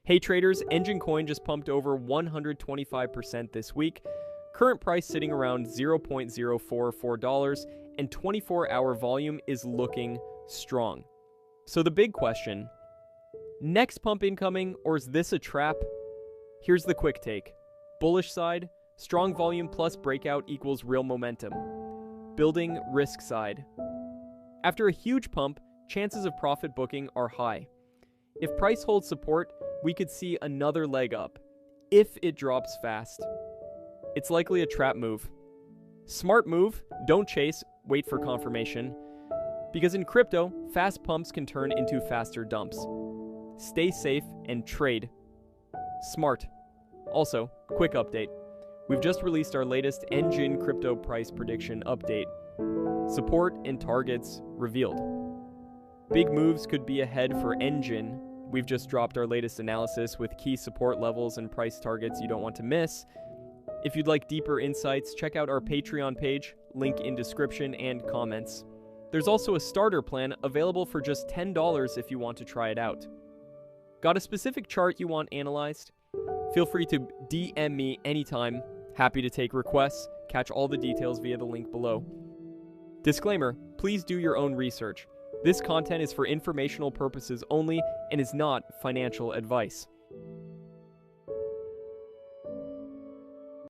Hey traders, Enjin coin just pumped over 125% this week. Current price sitting around $0.044 and 24-hour volume is looking strong. So the big question, next pump incoming, or is this a trap? Here's the quick take. Bullish side, strong volume plus breakout equals real momentum. Building risk side. After a huge pump, chances of profit booking are high. If price holds support, we could see another leg up. If it drops fast, it's likely a trap move. Smart move, don't chase, wait for confirmation. Because in crypto, fast pumps can turn into faster dumps. Stay safe and trade smart. Also, quick update. We've just released our latest Enjin crypto price prediction update. Support and targets revealed. Big moves could be ahead for Enjin. We've just dropped our latest analysis with key support levels and price targets you don't want to miss. If you'd like deeper insights, check out our Patreon page, link in description and comments. There's also a starter plan available for just $10 if you want to try it out. Got a specific chart you want analyzed? Feel free to DM me anytime. Happy to take requests. Catch all the details via the link below. Disclaimer, please do your own research. This content is for informational purposes only and is not financial advice.